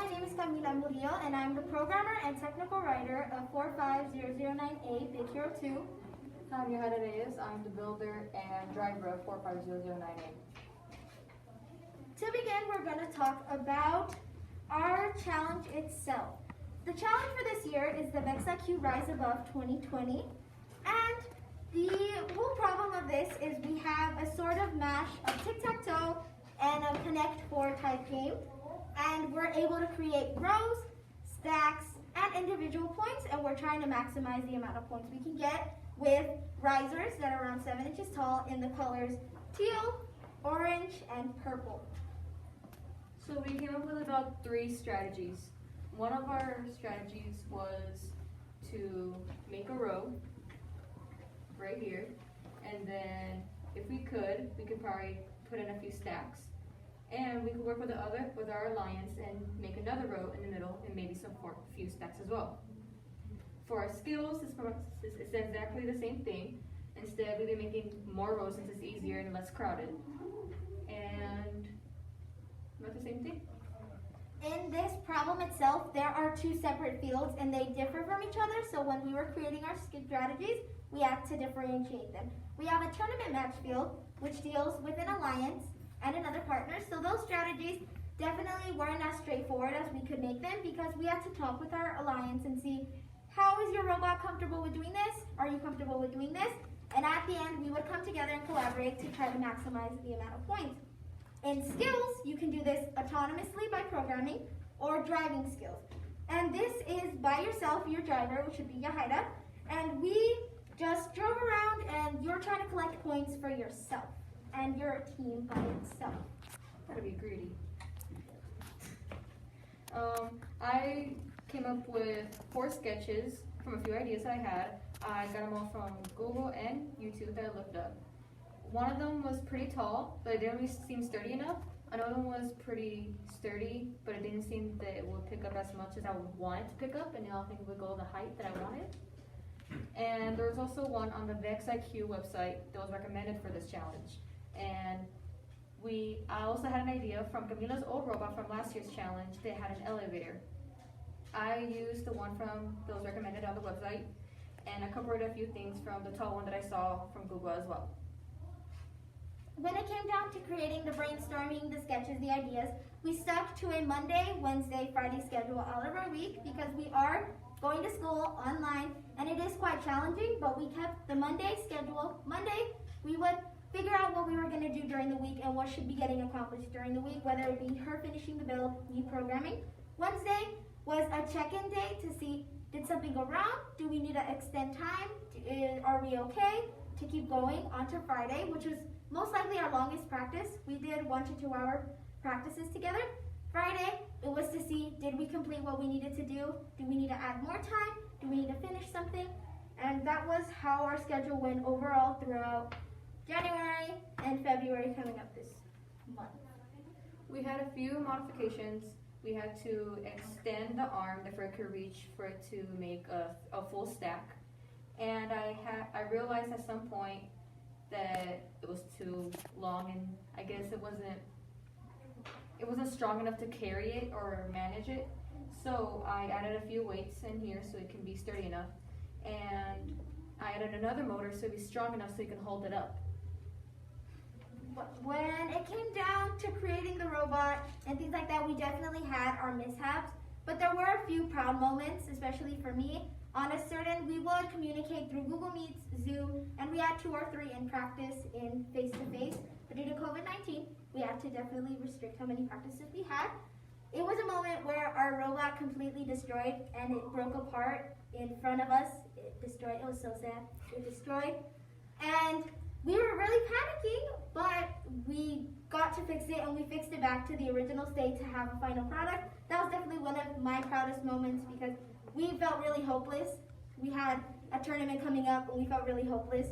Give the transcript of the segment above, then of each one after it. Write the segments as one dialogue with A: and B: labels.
A: my name is Camila Murillo, and I'm the programmer and technical writer of 45009A Big Hero 2.
B: I'm Johanna Reyes. I'm the builder and driver of 45009A.
A: To begin, we're going to talk about our challenge itself. The challenge for this year is the VexIQ Rise Above 2020, and the whole problem of this is we have a sort of mash of tic-tac-toe and a Connect 4 type game, and we're able to create rows, stacks, and individual points, and we're trying to maximize the amount of points we can get with risers that are around 7 inches tall in the colors teal, orange, and purple.
B: So we came up with about 3 strategies. One of our strategies was to make a row right here, and then if we could probably put in a few stacks, and we could work with our alliance and make another row in the middle and maybe few stacks as well. For our skills, it's exactly the same thing. Instead, we've been making more rows since it's easier and less crowded, and about the same thing.
A: In this problem itself, there are 2 separate fields and they differ from each other, so when we were creating our strategies, we had to differentiate them. We have a tournament match field, which deals with an alliance and another partner, so those strategies definitely weren't as straightforward as we could make them because we had to talk with our alliance and see, how is your robot comfortable with doing this? Are you comfortable with doing this? And at the end, we would come together and collaborate to try to maximize the amount of points. In skills, you can do this autonomously by programming or driving skills. And this is by yourself, your driver, which would be Yahaira, and we just drove around and you're trying to collect points for yourself and your team by itself.
B: Gotta be greedy. I came up with 4 sketches from a few ideas I had. I got them all from Google and YouTube that I looked up. One of them was pretty tall, but it didn't really seem sturdy enough. Another one was pretty sturdy, but it didn't seem that it would pick up as much as I would want it to pick up, and I don't think it would go the height that I wanted. And there was also one on the VexIQ website that was recommended for this challenge. And I also had an idea from Camila's old robot from last year's challenge that had an elevator. I used the one that was recommended on the website, and I incorporated a few things from the tall one that I saw from Google as well.
A: When it came down to creating the brainstorming, the sketches, the ideas, we stuck to a Monday, Wednesday, Friday schedule out of our week because we are going to school online and it is quite challenging, but we kept the Monday schedule. Monday, we would figure out what we were going to do during the week and what should be getting accomplished during the week, whether it be her finishing the build, me programming. Wednesday was a check-in day to see, did something go wrong? Do we need to extend time? Are we okay to keep going? On to Friday, which was most likely our longest practice. We did 1 to 2 hour practices together. Friday, it was to see, did we complete what we needed to do? Do we need to add more time? Do we need to finish something? And that was how our schedule went overall throughout January and February coming up this month.
B: We had a few modifications. We had to extend the arm that it could reach for it to make a full stack. And I realized at some point that it was too long, and I guess it wasn't strong enough to carry it or manage it. So I added a few weights in here so it can be sturdy enough, and I added another motor so it'd be strong enough so you can hold it up.
A: When it came down to creating the robot and things like that, we definitely had our mishaps, but there were a few proud moments, especially for me. We would communicate through Google Meets, Zoom, and we had 2 or 3 in practice in face-to-face. But due to COVID-19, we had to definitely restrict how many practices we had. It was a moment where our robot completely destroyed and it broke apart in front of us. It destroyed, it was so sad. It destroyed. And we were really panicking, but we got to fix it and we fixed it back to the original state to have a final product. That was definitely one of my proudest moments because we felt really hopeless. We had a tournament coming up and we felt really hopeless,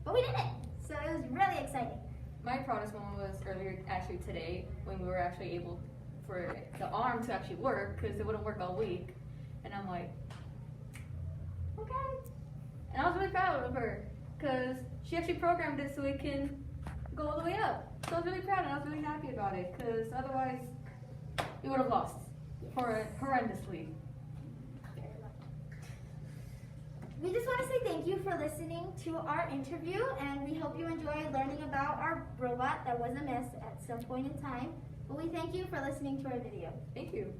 A: but we did it. So it was really exciting.
B: My proudest moment was earlier, actually today, when we were actually able for the arm to actually work because it wouldn't work all week. And I'm like, okay. And I was really proud of her because she actually programmed it so it can go all the way up. So I was really proud and I was really happy about it because otherwise we would have lost.
A: Yes.
B: horrendously.
A: We just want to say thank you for listening to our interview, and we hope you enjoyed learning about our robot that was a mess at some point in time. But we thank you for listening to our video.
B: Thank you.